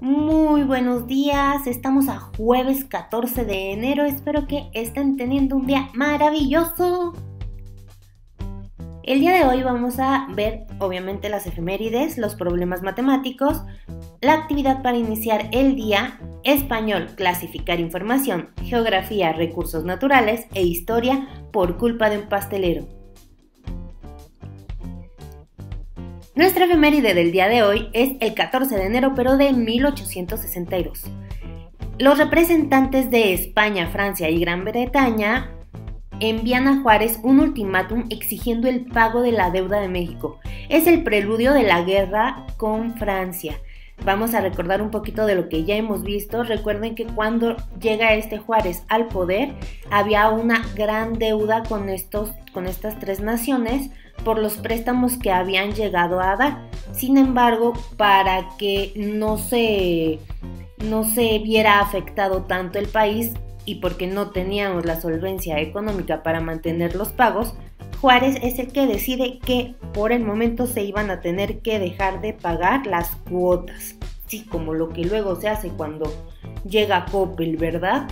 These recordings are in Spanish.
Muy buenos días, estamos a jueves 14 de enero, espero que estén teniendo un día maravilloso. El día de hoy vamos a ver obviamente las efemérides, los problemas matemáticos, la actividad para iniciar el día, español, clasificar información, geografía, recursos naturales e historia por culpa de un pastelero. Nuestra efeméride del día de hoy es el 14 de enero, pero de 1862. Los representantes de España, Francia y Gran Bretaña envían a Juárez un ultimátum exigiendo el pago de la deuda de México. Es el preludio de la guerra con Francia. Vamos a recordar un poquito de lo que ya hemos visto. Recuerden que cuando llega Juárez al poder, había una gran deuda con estas tres naciones por los préstamos que habían llegado a dar. Sin embargo, para que no se viera afectado tanto el país y porque no teníamos la solvencia económica para mantener los pagos, Juárez es el que decide que por el momento se iban a tener que dejar de pagar las cuotas. Sí, como lo que luego se hace cuando llega Coppel, ¿verdad?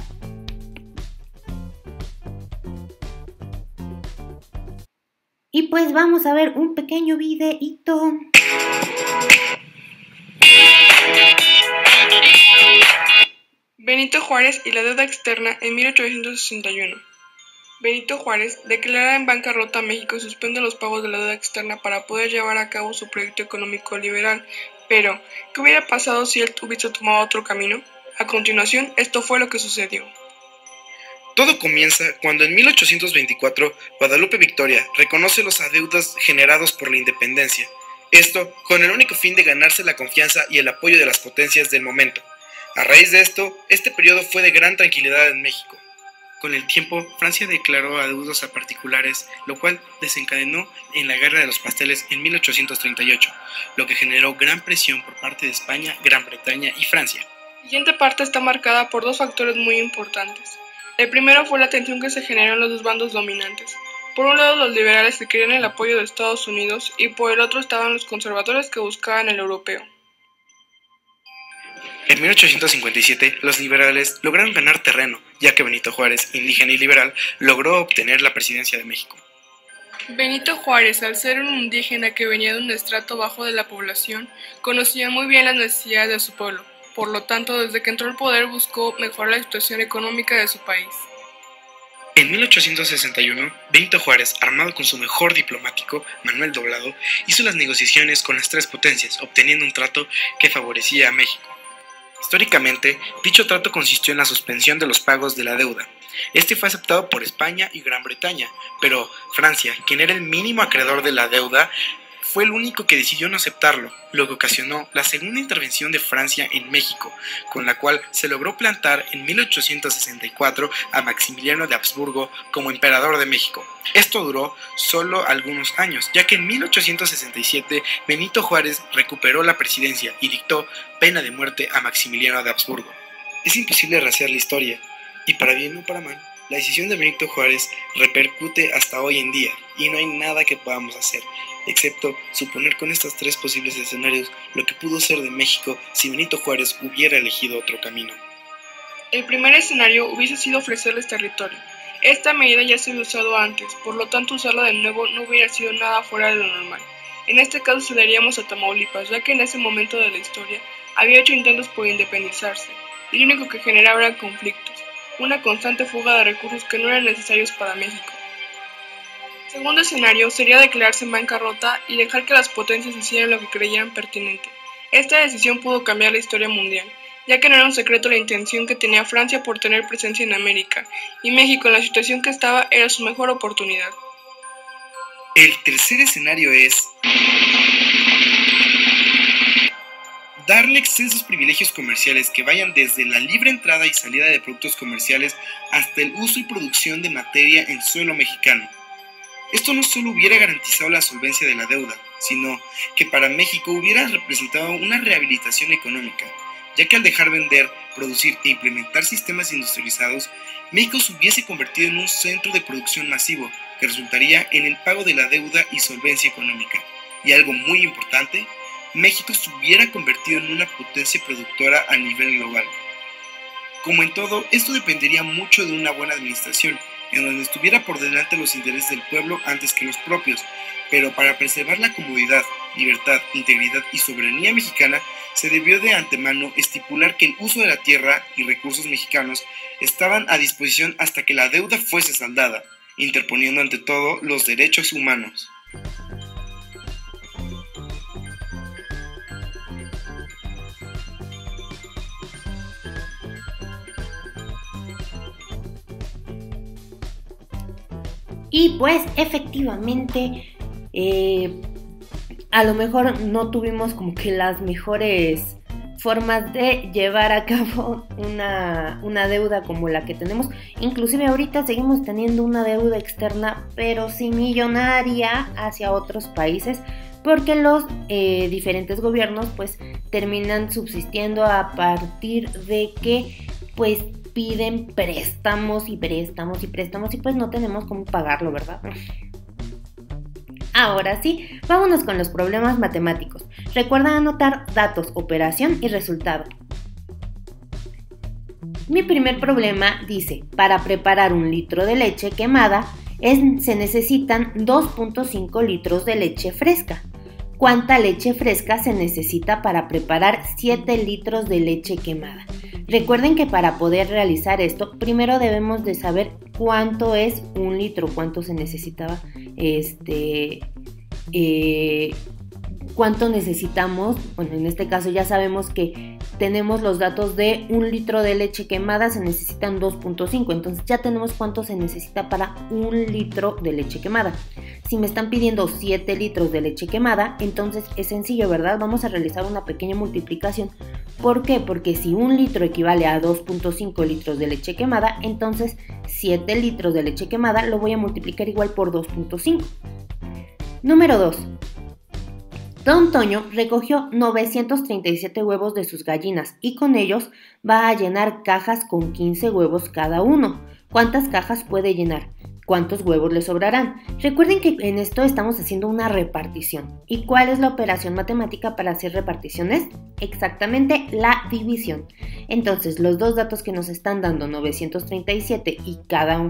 Y pues vamos a ver un pequeño videíto. Benito Juárez y la deuda externa en 1861. Benito Juárez declara en bancarrota a México y suspende los pagos de la deuda externa para poder llevar a cabo su proyecto económico liberal. Pero, ¿qué hubiera pasado si él hubiese tomado otro camino? A continuación, esto fue lo que sucedió. Todo comienza cuando en 1824 Guadalupe Victoria reconoce los adeudos generados por la independencia, esto con el único fin de ganarse la confianza y el apoyo de las potencias del momento. A raíz de esto, este periodo fue de gran tranquilidad en México. Con el tiempo, Francia declaró adeudos a particulares, lo cual desencadenó en la Guerra de los Pasteles en 1838, lo que generó gran presión por parte de España, Gran Bretaña y Francia. La siguiente parte está marcada por dos factores muy importantes. El primero fue la tensión que se generó en los dos bandos dominantes. Por un lado, los liberales que querían el apoyo de Estados Unidos y por el otro estaban los conservadores que buscaban el europeo. En 1857, los liberales lograron ganar terreno, ya que Benito Juárez, indígena y liberal, logró obtener la presidencia de México. Benito Juárez, al ser un indígena que venía de un estrato bajo de la población, conocía muy bien las necesidades de su pueblo. Por lo tanto, desde que entró al poder buscó mejorar la situación económica de su país. En 1861, Benito Juárez, armado con su mejor diplomático, Manuel Doblado, hizo las negociaciones con las tres potencias, obteniendo un trato que favorecía a México. Históricamente, dicho trato consistió en la suspensión de los pagos de la deuda. Este fue aceptado por España y Gran Bretaña, pero Francia, quien era el mínimo acreedor de la deuda, fue el único que decidió no aceptarlo, lo que ocasionó la segunda intervención de Francia en México, con la cual se logró plantar en 1864 a Maximiliano de Habsburgo como emperador de México. Esto duró solo algunos años, ya que en 1867 Benito Juárez recuperó la presidencia y dictó pena de muerte a Maximiliano de Habsburgo. Es imposible rastrear la historia, y para bien o para mal, la decisión de Benito Juárez repercute hasta hoy en día, y no hay nada que podamos hacer, excepto suponer con estos tres posibles escenarios lo que pudo ser de México si Benito Juárez hubiera elegido otro camino. El primer escenario hubiese sido ofrecerles territorio. Esta medida ya se había usado antes, por lo tanto usarla de nuevo no hubiera sido nada fuera de lo normal. En este caso cederíamos a Tamaulipas, ya que en ese momento de la historia había hecho intentos por independizarse, y lo único que generaba eran conflictos, una constante fuga de recursos que no eran necesarios para México. El segundo escenario sería declararse en bancarrota y dejar que las potencias hicieran lo que creían pertinente. Esta decisión pudo cambiar la historia mundial, ya que no era un secreto la intención que tenía Francia por tener presencia en América, y México en la situación que estaba era su mejor oportunidad. El tercer escenario es darle extensos privilegios comerciales que vayan desde la libre entrada y salida de productos comerciales hasta el uso y producción de materia en suelo mexicano. Esto no solo hubiera garantizado la solvencia de la deuda, sino que para México hubiera representado una rehabilitación económica, ya que al dejar vender, producir e implementar sistemas industrializados, México se hubiese convertido en un centro de producción masivo que resultaría en el pago de la deuda y solvencia económica. Y algo muy importante, México se hubiera convertido en una potencia productora a nivel global. Como en todo, esto dependería mucho de una buena administración, en donde estuviera por delante los intereses del pueblo antes que los propios, pero para preservar la comodidad, libertad, integridad y soberanía mexicana, se debió de antemano estipular que el uso de la tierra y recursos mexicanos estaban a disposición hasta que la deuda fuese saldada, interponiendo ante todo los derechos humanos. Y pues efectivamente, a lo mejor no tuvimos como que las mejores formas de llevar a cabo una deuda como la que tenemos. Inclusive ahorita seguimos teniendo una deuda externa, pero sí millonaria, hacia otros países, porque los diferentes gobiernos pues terminan subsistiendo a partir de que pues piden préstamos y pues no tenemos cómo pagarlo, ¿verdad? Ahora sí, vámonos con los problemas matemáticos. Recuerda anotar datos, operación y resultado. Mi primer problema dice, para preparar 1 litro de leche quemada se necesitan 2.5 litros de leche fresca. ¿Cuánta leche fresca se necesita para preparar 7 litros de leche quemada? Recuerden que para poder realizar esto, primero debemos de saber cuánto es 1 litro, cuánto se necesitaba, cuánto necesitamos. Bueno, en este caso ya sabemos que tenemos los datos de 1 litro de leche quemada, se necesitan 2.5, entonces ya tenemos cuánto se necesita para 1 litro de leche quemada. Si me están pidiendo 7 litros de leche quemada, entonces es sencillo, ¿verdad? Vamos a realizar una pequeña multiplicación. ¿Por qué? Porque si 1 litro equivale a 2.5 litros de leche quemada, entonces 7 litros de leche quemada lo voy a multiplicar igual por 2.5. Número 2. Don Toño recogió 937 huevos de sus gallinas y con ellos va a llenar cajas con 15 huevos cada uno. ¿Cuántas cajas puede llenar? ¿Cuántos huevos le sobrarán? Recuerden que en esto estamos haciendo una repartición. ¿Y cuál es la operación matemática para hacer reparticiones? Exactamente la división. Entonces, los dos datos que nos están dando, 937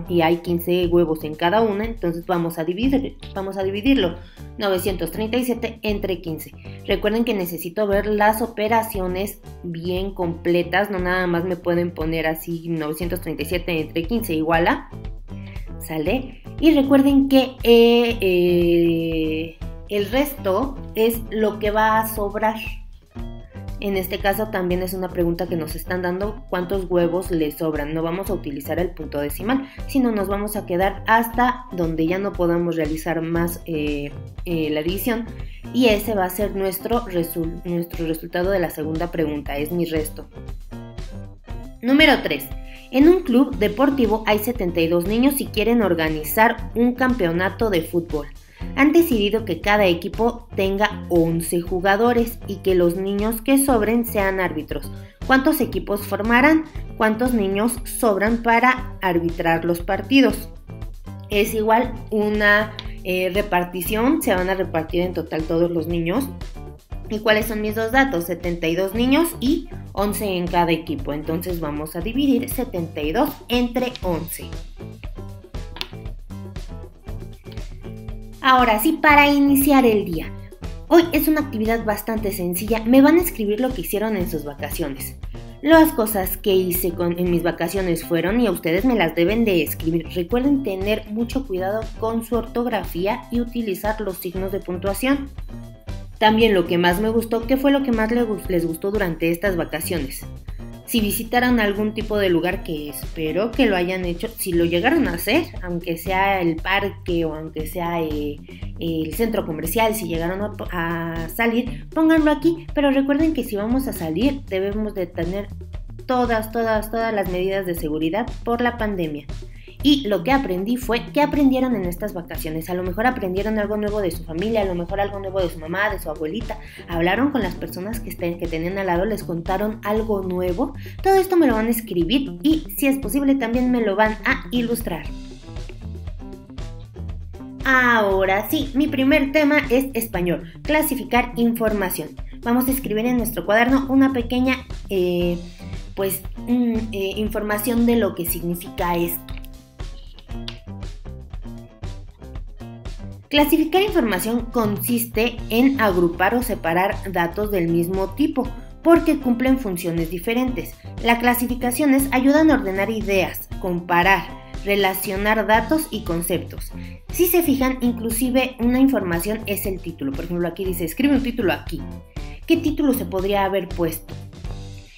y hay 15 huevos en cada una, entonces vamos a dividirlo. 937 entre 15. Recuerden que necesito ver las operaciones bien completas, no nada más me pueden poner así 937 entre 15 igual a... ¿Sale? Y recuerden que el resto es lo que va a sobrar. En este caso también es una pregunta que nos están dando, ¿cuántos huevos le sobran? No vamos a utilizar el punto decimal, sino nos vamos a quedar hasta donde ya no podamos realizar más la división. Y ese va a ser nuestro resultado de la segunda pregunta, es mi resto. Número 3. En un club deportivo hay 72 niños y quieren organizar un campeonato de fútbol. Han decidido que cada equipo tenga 11 jugadores y que los niños que sobren sean árbitros. ¿Cuántos equipos formarán? ¿Cuántos niños sobran para arbitrar los partidos? Es igual una repartición, se van a repartir en total todos los niños. ¿Y cuáles son mis dos datos? 72 niños y 11 en cada equipo. Entonces vamos a dividir 72 entre 11. Ahora sí, para iniciar el día. Hoy es una actividad bastante sencilla. Me van a escribir lo que hicieron en sus vacaciones. Las cosas que hice en mis vacaciones fueron, y a ustedes me las deben de escribir. Recuerden tener mucho cuidado con su ortografía y utilizar los signos de puntuación. También lo que más me gustó, ¿qué fue lo que más les gustó durante estas vacaciones? Si visitaron algún tipo de lugar, que espero que lo hayan hecho, si lo llegaron a hacer, aunque sea el parque o aunque sea el centro comercial, si llegaron a salir, pónganlo aquí, pero recuerden que si vamos a salir debemos de tener todas las medidas de seguridad por la pandemia. Y lo que aprendí fue, ¿qué aprendieron en estas vacaciones? A lo mejor aprendieron algo nuevo de su familia, a lo mejor algo nuevo de su mamá, de su abuelita. Hablaron con las personas que tenían al lado, les contaron algo nuevo. Todo esto me lo van a escribir y, si es posible, también me lo van a ilustrar. Ahora sí, mi primer tema es español, clasificar información. vamos a escribir en nuestro cuaderno una pequeña información de lo que significa esto. Clasificar información consiste en agrupar o separar datos del mismo tipo, porque cumplen funciones diferentes. Las clasificaciones ayudan a ordenar ideas, comparar, relacionar datos y conceptos. Si se fijan, inclusive una información es el título. Por ejemplo, aquí dice, escribe un título aquí. ¿Qué título se podría haber puesto?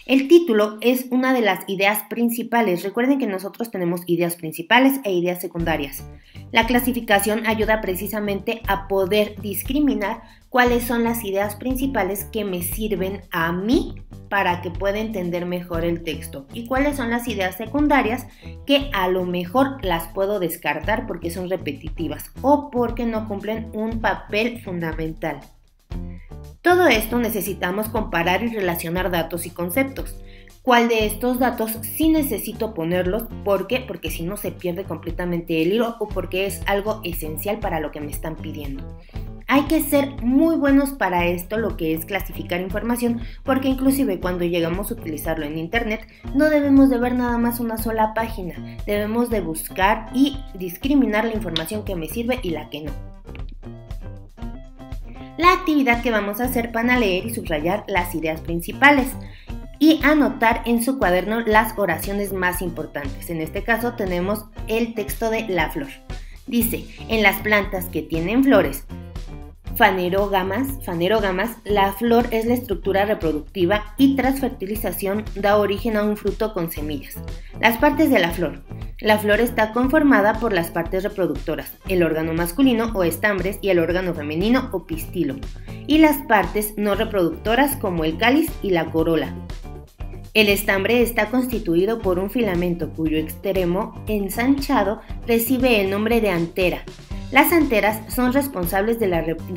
El título es una de las ideas principales. Recuerden que nosotros tenemos ideas principales e ideas secundarias. La clasificación ayuda precisamente a poder discriminar cuáles son las ideas principales que me sirven a mí para que pueda entender mejor el texto y cuáles son las ideas secundarias que a lo mejor las puedo descartar porque son repetitivas o porque no cumplen un papel fundamental. Todo esto necesitamos comparar y relacionar datos y conceptos. ¿Cuál de estos datos sí necesito ponerlos? ¿Por qué? Porque si no se pierde completamente el hilo o porque es algo esencial para lo que me están pidiendo. Hay que ser muy buenos para esto, lo que es clasificar información, porque inclusive cuando llegamos a utilizarlo en internet no debemos de ver nada más una sola página, debemos de buscar y discriminar la información que me sirve y la que no. La actividad que vamos a hacer van a leer y subrayar las ideas principales y anotar en su cuaderno las oraciones más importantes. En este caso tenemos el texto de la flor. Dice, en las plantas que tienen flores, fanerógamas, la flor es la estructura reproductiva y tras fertilización da origen a un fruto con semillas. Las partes de la flor. La flor está conformada por las partes reproductoras, el órgano masculino o estambres y el órgano femenino o pistilo, y las partes no reproductoras como el cáliz y la corola. El estambre está constituido por un filamento cuyo extremo ensanchado recibe el nombre de antera. Las anteras son responsables de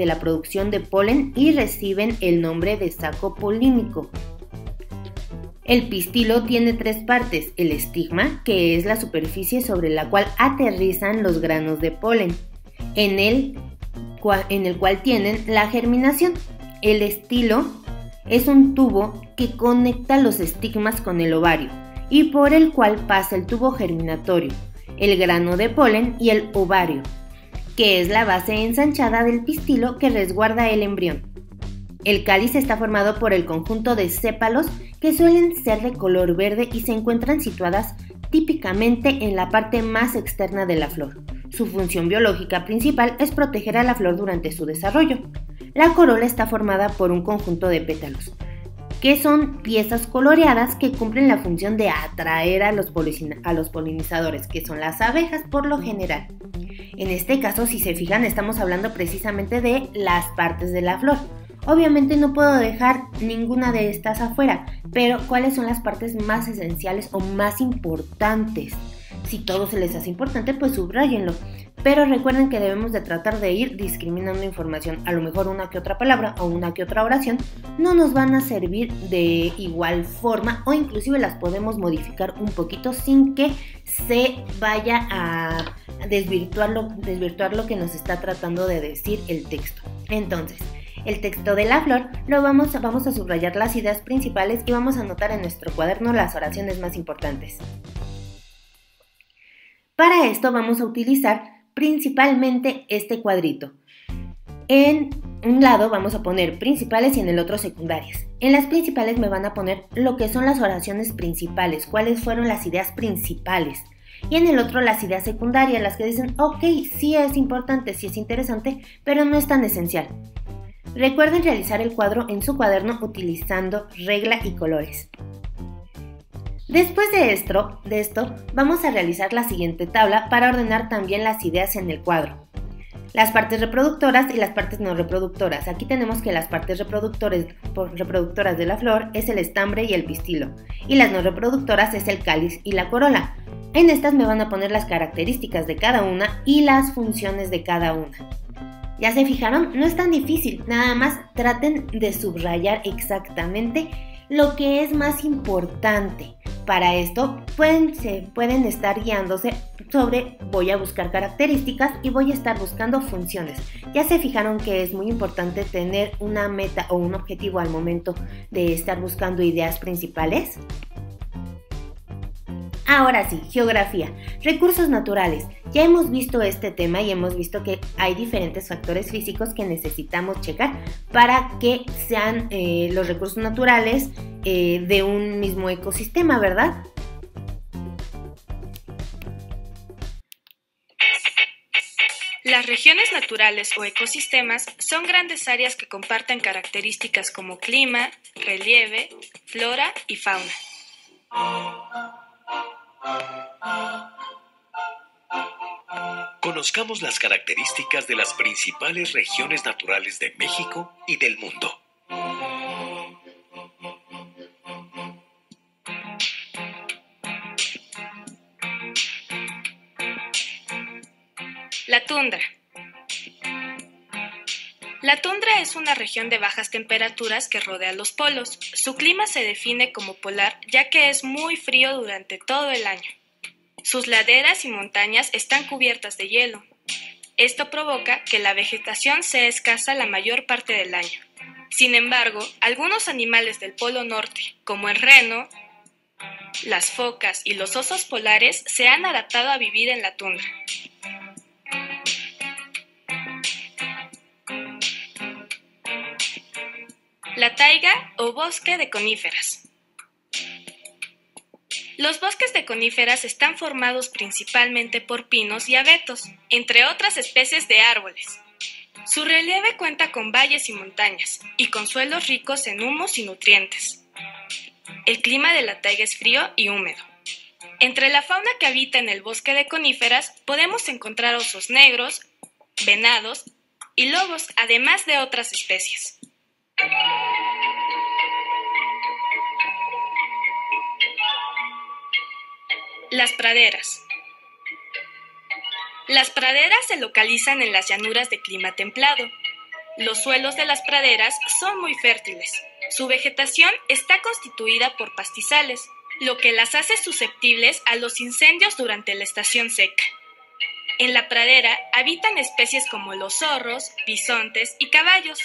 la producción de polen y reciben el nombre de saco polínico. El pistilo tiene 3 partes, el estigma, que es la superficie sobre la cual aterrizan los granos de polen, en el cual tienen la germinación. El estilo es un tubo que conecta los estigmas con el ovario y por el cual pasa el tubo germinatorio, el grano de polen y el ovario, que es la base ensanchada del pistilo que resguarda el embrión. El cáliz está formado por el conjunto de sépalos que suelen ser de color verde y se encuentran situadas típicamente en la parte más externa de la flor. Su función biológica principal es proteger a la flor durante su desarrollo. La corola está formada por un conjunto de pétalos, que son piezas coloreadas que cumplen la función de atraer a los polinizadores, que son las abejas por lo general. En este caso, si se fijan, estamos hablando precisamente de las partes de la flor. Obviamente no puedo dejar ninguna de estas afuera, pero ¿cuáles son las partes más esenciales o más importantes? Si todo se les hace importante, pues subráyenlo. Pero recuerden que debemos de tratar de ir discriminando información. A lo mejor una que otra palabra o una que otra oración no nos van a servir de igual forma o inclusive las podemos modificar un poquito sin que se vaya a desvirtuar lo que nos está tratando de decir el texto. Entonces, el texto de la flor vamos a subrayar las ideas principales y vamos a anotar en nuestro cuaderno las oraciones más importantes. Para esto vamos a utilizar principalmente este cuadrito. En un lado vamos a poner principales y en el otro secundarias. En las principales me van a poner lo que son las oraciones principales, cuáles fueron las ideas principales. Y en el otro las ideas secundarias, las que dicen, ok, sí es importante, sí es interesante, pero no es tan esencial. Recuerden realizar el cuadro en su cuaderno utilizando regla y colores. Después de esto, vamos a realizar la siguiente tabla para ordenar también las ideas en el cuadro. Las partes reproductoras y las partes no reproductoras. Aquí tenemos que las partes reproductoras de la flor es el estambre y el pistilo, y las no reproductoras es el cáliz y la corola. En estas me van a poner las características de cada una y las funciones de cada una. ¿Ya se fijaron? No es tan difícil, nada más traten de subrayar exactamente lo que es más importante. Para esto pueden estar guiándose sobre voy a buscar características y voy a estar buscando funciones. Ya se fijaron que es muy importante tener una meta o un objetivo al momento de estar buscando ideas principales. Ahora sí, geografía, recursos naturales. Ya hemos visto este tema y hemos visto que hay diferentes factores físicos que necesitamos checar para que sean los recursos naturales de un mismo ecosistema, ¿verdad? Las regiones naturales o ecosistemas son grandes áreas que comparten características como clima, relieve, flora y fauna. Conozcamos las características de las principales regiones naturales de México y del mundo. La tundra. La tundra es una región de bajas temperaturas que rodea los polos. Su clima se define como polar ya que es muy frío durante todo el año. Sus laderas y montañas están cubiertas de hielo. Esto provoca que la vegetación sea escasa la mayor parte del año. Sin embargo, algunos animales del Polo Norte, como el reno, las focas y los osos polares, se han adaptado a vivir en la tundra. La taiga o bosque de coníferas. Los bosques de coníferas están formados principalmente por pinos y abetos, entre otras especies de árboles. Su relieve cuenta con valles y montañas, y con suelos ricos en humus y nutrientes. El clima de la taiga es frío y húmedo. Entre la fauna que habita en el bosque de coníferas podemos encontrar osos negros, venados y lobos, además de otras especies. Las praderas. Las praderas se localizan en las llanuras de clima templado. Los suelos de las praderas son muy fértiles. Su vegetación está constituida por pastizales, lo que las hace susceptibles a los incendios durante la estación seca. En la pradera habitan especies como los zorros, bisontes y caballos,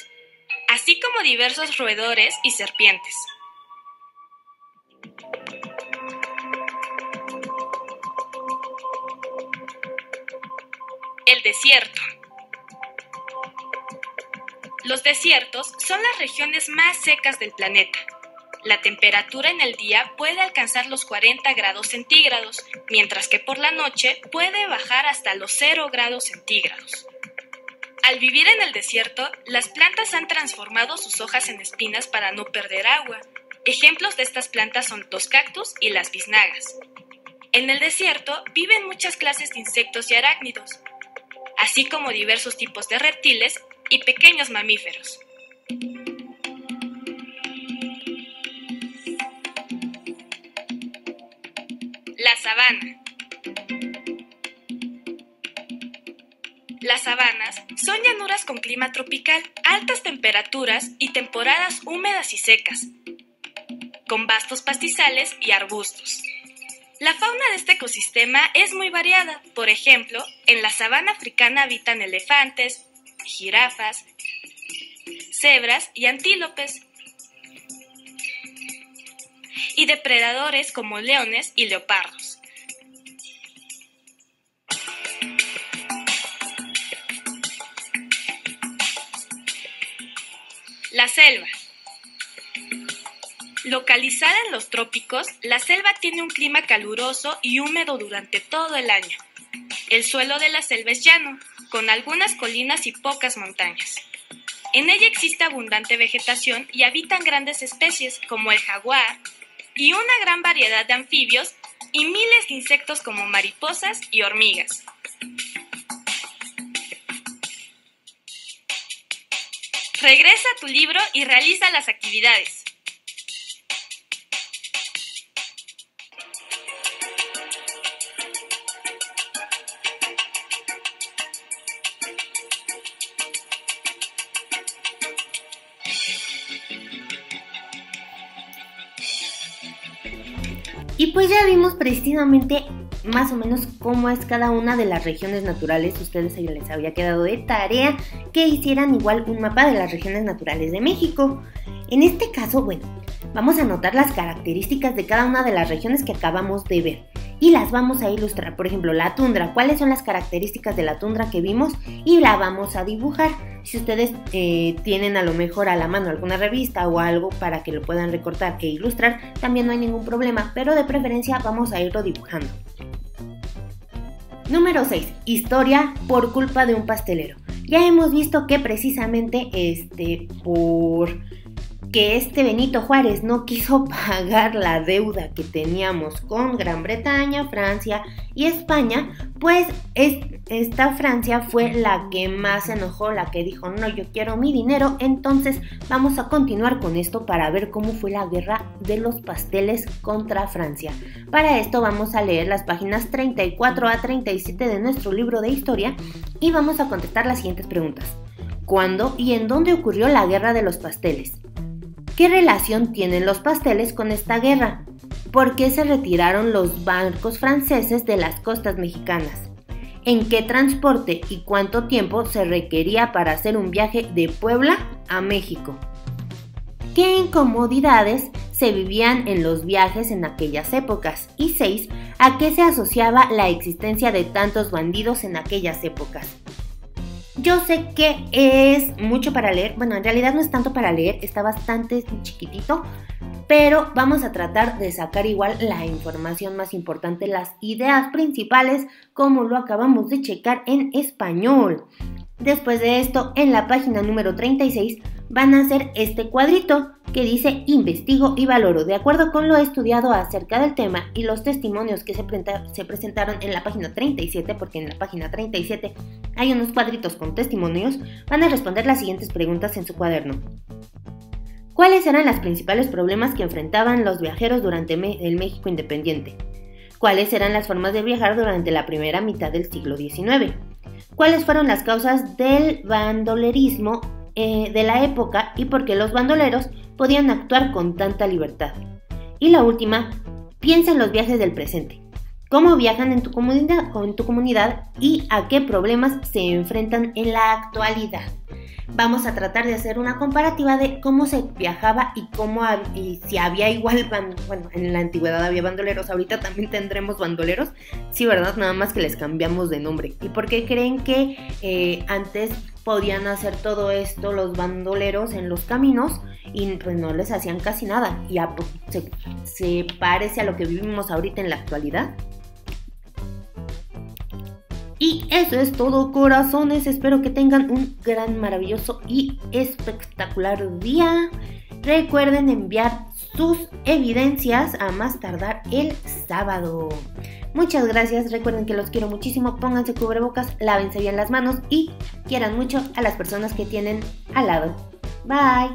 así como diversos roedores y serpientes. El desierto. Los desiertos son las regiones más secas del planeta. La temperatura en el día puede alcanzar los 40 grados centígrados, mientras que por la noche puede bajar hasta los 0 grados centígrados. Al vivir en el desierto, las plantas han transformado sus hojas en espinas para no perder agua. Ejemplos de estas plantas son los cactus y las biznagas. En el desierto viven muchas clases de insectos y arácnidos, así como diversos tipos de reptiles y pequeños mamíferos. La sabana. Las sabanas son llanuras con clima tropical, altas temperaturas y temporadas húmedas y secas, con vastos pastizales y arbustos. La fauna de este ecosistema es muy variada. Por ejemplo, en la sabana africana habitan elefantes, jirafas, cebras y antílopes, y depredadores como leones y leopardos. La selva. Localizada en los trópicos, la selva tiene un clima caluroso y húmedo durante todo el año. El suelo de la selva es llano, con algunas colinas y pocas montañas. En ella existe abundante vegetación y habitan grandes especies como el jaguar y una gran variedad de anfibios y miles de insectos como mariposas y hormigas. Regresa a tu libro y realiza las actividades. Y pues ya vimos precisamente más o menos cómo es cada una de las regiones naturales. Ustedes les había quedado de tarea que hicieran igual un mapa de las regiones naturales de México. En este caso, bueno, vamos a anotar las características de cada una de las regiones que acabamos de ver y las vamos a ilustrar. Por ejemplo, la tundra, ¿cuáles son las características de la tundra que vimos? Y la vamos a dibujar. Si ustedes tienen a lo mejor a la mano alguna revista o algo para que lo puedan recortar e ilustrar, también no hay ningún problema, pero de preferencia vamos a irlo dibujando. Número 6. Historia por culpa de un pastelero. Ya hemos visto que precisamente por que Benito Juárez no quiso pagar la deuda que teníamos con Gran Bretaña, Francia y España, pues esta Francia fue la que más se enojó, la que dijo, no, yo quiero mi dinero. Entonces vamos a continuar con esto para ver cómo fue la guerra de los pasteles contra Francia. Para esto vamos a leer las páginas 34 a 37 de nuestro libro de historia y vamos a contestar las siguientes preguntas. ¿Cuándo y en dónde ocurrió la guerra de los pasteles? ¿Qué relación tienen los pasteles con esta guerra? ¿Por qué se retiraron los barcos franceses de las costas mexicanas? ¿En qué transporte y cuánto tiempo se requería para hacer un viaje de Puebla a México? ¿Qué incomodidades se vivían en los viajes en aquellas épocas? Y 6. ¿A qué se asociaba la existencia de tantos bandidos en aquellas épocas? Yo sé que es mucho para leer, bueno, en realidad no es tanto para leer, está bastante chiquitito, pero vamos a tratar de sacar igual la información más importante, las ideas principales, como lo acabamos de checar en español. Después de esto, en la página número 36, van a hacer este cuadrito que dice investigo y valoro. De acuerdo con lo estudiado acerca del tema y los testimonios que se presentaron en la página 37, porque en la página 37 hay unos cuadritos con testimonios, van a responder las siguientes preguntas en su cuaderno. ¿Cuáles eran los principales problemas que enfrentaban los viajeros durante el México independiente? ¿Cuáles eran las formas de viajar durante la primera mitad del siglo XIX? ¿Cuáles fueron las causas del bandolerismo de la época y por qué los bandoleros podían actuar con tanta libertad? Y la última, piensa en los viajes del presente. ¿Cómo viajan en tu comunidad y a qué problemas se enfrentan en la actualidad? Vamos a tratar de hacer una comparativa de cómo se viajaba y si había igual, bueno, en la antigüedad había bandoleros, ahorita también tendremos bandoleros, sí, ¿verdad? Nada más que les cambiamos de nombre. ¿Y por qué creen que antes podían hacer todo esto los bandoleros en los caminos y pues no les hacían casi nada? Y se parece a lo que vivimos ahorita en la actualidad. Y eso es todo, corazones, espero que tengan un gran, maravilloso y espectacular día. Recuerden enviar sus evidencias a más tardar el sábado. Muchas gracias, recuerden que los quiero muchísimo, pónganse cubrebocas, lávense bien las manos y quieran mucho a las personas que tienen al lado. Bye.